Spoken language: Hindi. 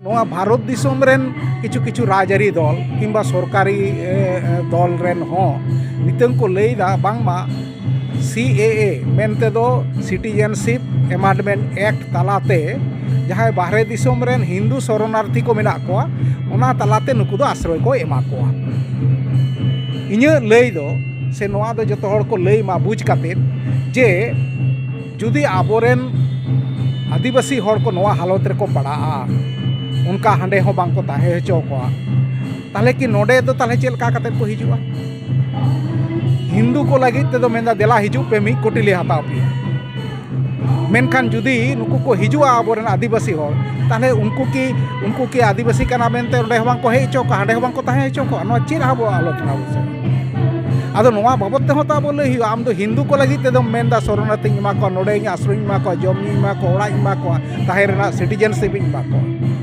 नोआ भारत दिसोम रेन किछु किछु राजरी दल किंबा सरकारी दल रेन हो नितंग को लैदा बांगमा CAA मेनते दो सिटीजनशिप एमेंडमेंट एक्ट तालाते जहां बाहरे दिसोम रेन हिंदू शरणार्थी को मेना कोआ ओना तालाते नुकु दो आश्रय को एमा कोआ इᱧ लई दो से नोआ दो जतो हड़ को लई मा बुझ काते जे जुदी आबोरेन आदिवासी हड़ को नोआ हालत रे को पड़ा उनका हांडे हो बांग को ताहे हचो को ताले कि नोडे दो ताले चेल का काते को हिजुआ हिंदू को लगी ते दो मेंदा देला हिजु पे मी कोटिले हता पे मेनखान जुदी नुकु को हिजुआ आबोरेन आदिवासी हड़ ताले उनको की आदिवासी का नामेंते ओंडे हो बांग को हेचो को हांडे हो बांग को ताहे हचो को नो चेर हाबो आलोचना बुसे आदो नोआ बाबत ते होता बोले ही आम दो हिंदू को लगी ते दो मेंदा शरणार्थी मा को नोडे आश्रय मा को जम मा को ओड़ा मा को ताहे रेना सिटीजनशिप मा को